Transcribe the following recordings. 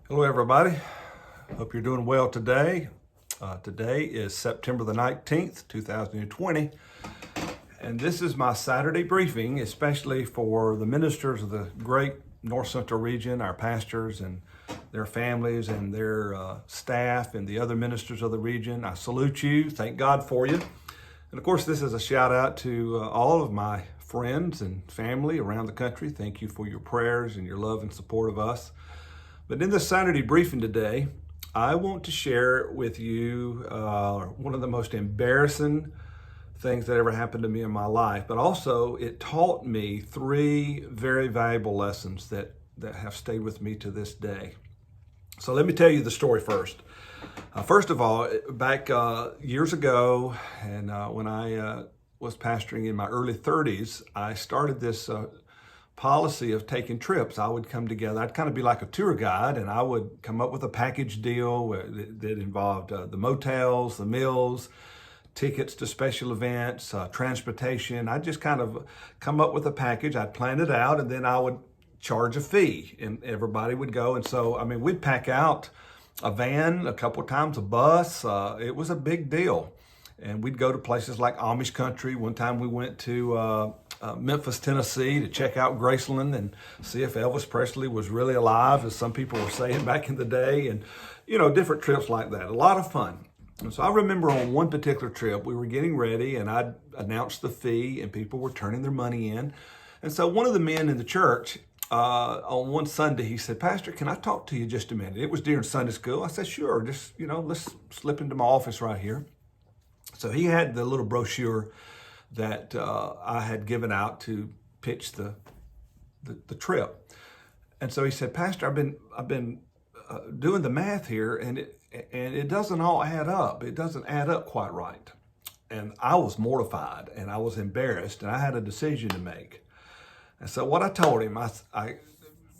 Hello, everybody. Hope you're doing well today. Today is September the 19th, 2020, and this is my Saturday briefing, especially for the ministers of the great North Central region, our pastors and their families and their staff and the other ministers of the region. I salute you. Thank God for you. And of course, this is a shout out to all of my friends and family around the country. Thank you for your prayers and your love and support of us. But in this Saturday briefing today, I want to share with you one of the most embarrassing things that ever happened to me in my life, but also it taught me three very valuable lessons that have stayed with me to this day. So let me tell you the story first. First of all, back years ago, and when I was pastoring in my early 30s, I started this policy of taking trips. I would come together. I'd kind of be like a tour guide, and I would come up with a package deal that involved the motels, the meals, tickets to special events, transportation. I'd just kind of come up with a package. I'd plan it out, and then I would charge a fee, and everybody would go. And so, we'd pack out a van a couple of times, a bus. It was a big deal. And we'd go to places like Amish country. One time we went to Memphis, Tennessee to check out Graceland and see if Elvis Presley was really alive, as some people were saying back in the day, and different trips like that. A lot of fun. And so I remember on one particular trip, we were getting ready and I'd announced the fee and people were turning their money in. And so one of the men in the church on one Sunday, he said, "Pastor, can I talk to you just a minute?" It was during Sunday school. I said, "Sure, just, let's slip into my office right here." So he had the little brochure that I had given out to pitch the trip, and so he said, "Pastor, I've been doing the math here, and it doesn't all add up. It doesn't add up quite right." And I was mortified and I was embarrassed, and I had a decision to make. And so what I told him, I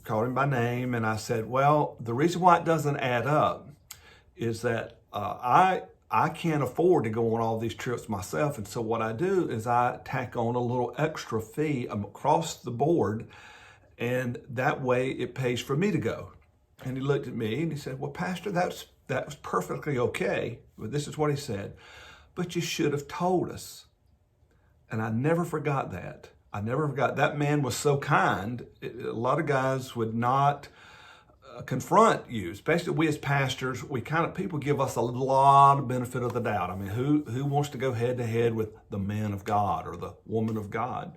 called him by name and I said, "Well, the reason why it doesn't add up is that I can't afford to go on all these trips myself. And so what I do is I tack on a little extra fee across the board, and that way it pays for me to go." And he looked at me and he said, "Well, Pastor, that was perfectly okay." But this is what he said: "But you should have told us." And I never forgot that. I never forgot. That man was so kind. A lot of guys would not confront you, especially we as pastors. People give us a lot of benefit of the doubt. Who wants to go head to head with the man of God or the woman of God?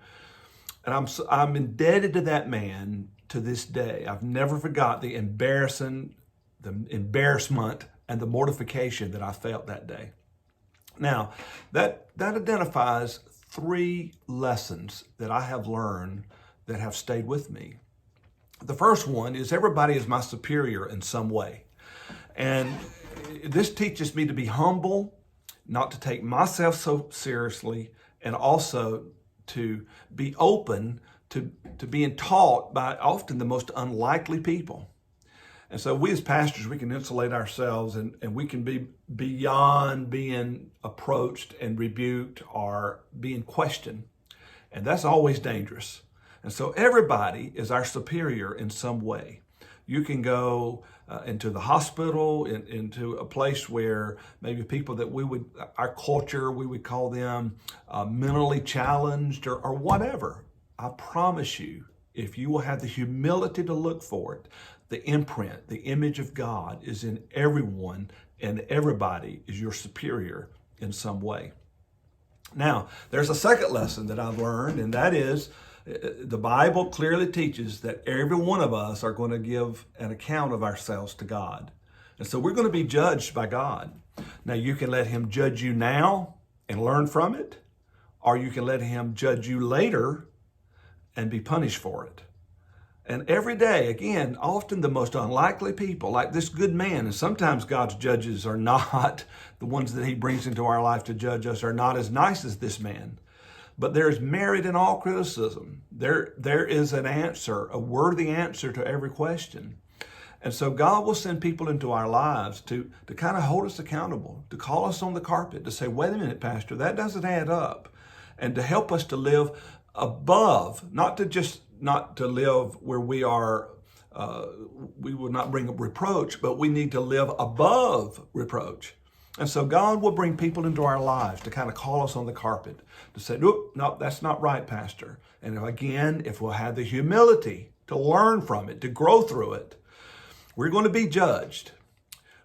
And I'm indebted to that man to this day. I've never forgot the embarrassment and the mortification that I felt that day. Now, that identifies three lessons that I have learned that have stayed with me. The first one is everybody is my superior in some way. And this teaches me to be humble, not to take myself so seriously, and also to be open to being taught by often the most unlikely people. And so we as pastors, we can insulate ourselves and we can be beyond being approached and rebuked or being questioned. And that's always dangerous. And so everybody is our superior in some way. You can go into the hospital, into a place where maybe people that our culture, we would call them mentally challenged or whatever. I promise you, if you will have the humility to look for it, the imprint, the image of God is in everyone, and everybody is your superior in some way. Now, there's a second lesson that I've learned, and that is the Bible clearly teaches that every one of us are going to give an account of ourselves to God. And so we're going to be judged by God. Now, you can let him judge you now and learn from it, or you can let him judge you later and be punished for it. And every day, again, often the most unlikely people, like this good man, and sometimes God's judges are not, the ones that he brings into our life to judge us are not as nice as this man. But there is merit in all criticism. There is an answer, a worthy answer to every question. And so God will send people into our lives to kind of hold us accountable, to call us on the carpet, to say, "Wait a minute, Pastor, that doesn't add up." And to help us to live above, not to live where we are we will not bring up reproach, but we need to live above reproach. And so God will bring people into our lives to kind of call us on the carpet, to say, no, that's not right, Pastor. And if we'll have the humility to learn from it, to grow through it, we're going to be judged.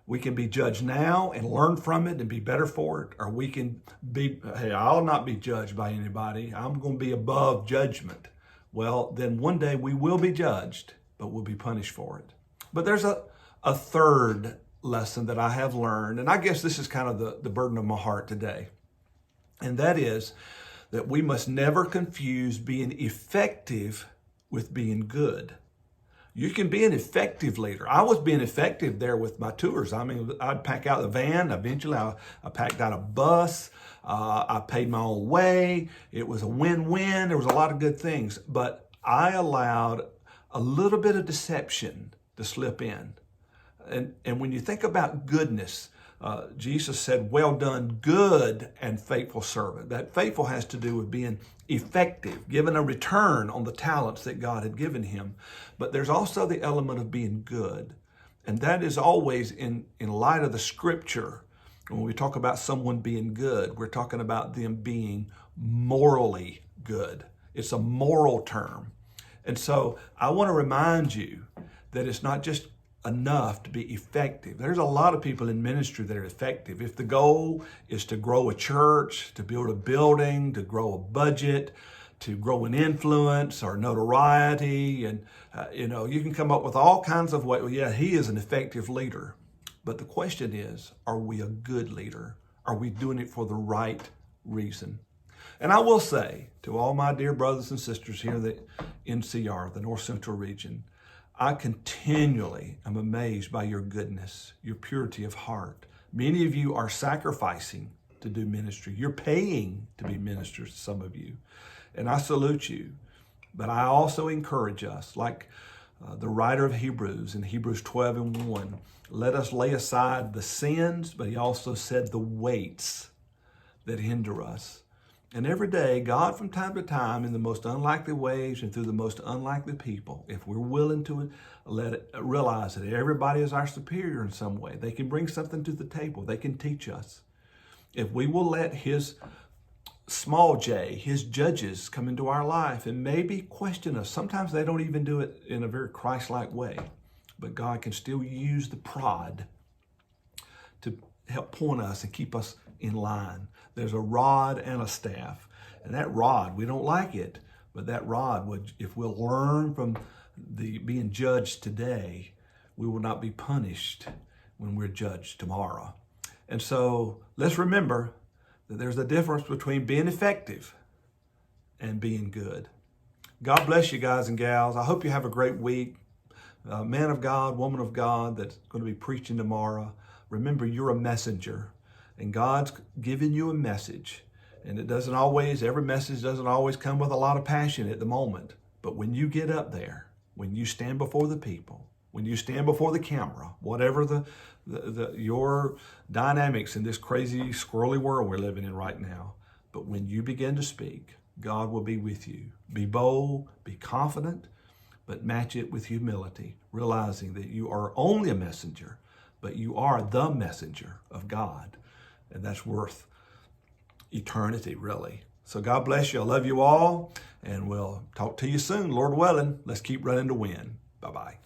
We can be judged now and learn from it and be better for it. Or we can be, hey, I'll not be judged by anybody. I'm going to be above judgment. Well, then one day we will be judged, but we'll be punished for it. But there's a third lesson that I have learned, and I guess this is kind of the burden of my heart today. And that is that we must never confuse being effective with being good. You can be an effective leader. I was being effective there with my tours. I mean, I'd pack out the van. Eventually, I packed out a bus. I paid my own way. It was a win-win. There was a lot of good things. But I allowed a little bit of deception to slip in. And when you think about goodness, Jesus said, well done, good and faithful servant. That faithful has to do with being effective, giving a return on the talents that God had given him. But there's also the element of being good. And that is always in light of the scripture. When we talk about someone being good, we're talking about them being morally good. It's a moral term. And so I want to remind you that it's not just enough to be effective. There's a lot of people in ministry that are effective. If the goal is to grow a church, to build a building, to grow a budget, to grow an influence or notoriety, and you can come up with all kinds of ways. Well, yeah, he is an effective leader. But the question is, are we a good leader? Are we doing it for the right reason? And I will say to all my dear brothers and sisters here in the NCR, the North Central region, I continually am amazed by your goodness, your purity of heart. Many of you are sacrificing to do ministry. You're paying to be ministers, some of you. And I salute you. But I also encourage us, like the writer of Hebrews in Hebrews 12:1, let us lay aside the sins, but he also said the weights that hinder us. And every day, God from time to time, in the most unlikely ways and through the most unlikely people, if we're willing to realize that everybody is our superior in some way, they can bring something to the table, they can teach us. If we will let his small j, his judges, come into our life and maybe question us. Sometimes they don't even do it in a very Christ-like way, but God can still use the prod to help point us and keep us in line. There's a rod and a staff. And that rod, we don't like it, but that rod would, if we'll learn from the being judged today, we will not be punished when we're judged tomorrow. And so let's remember that there's a difference between being effective and being good. God bless you guys and gals. I hope you have a great week. Man of God, woman of God that's going to be preaching tomorrow. Remember, you're a messenger. And God's given you a message. And every message doesn't always come with a lot of passion at the moment. But when you get up there, when you stand before the people, when you stand before the camera, whatever your dynamics in this crazy, squirrely world we're living in right now, but when you begin to speak, God will be with you. Be bold, be confident, but match it with humility, realizing that you are only a messenger, but you are the messenger of God. And that's worth eternity, really. So God bless you. I love you all. And we'll talk to you soon, Lord willing. Let's keep running to win. Bye-bye.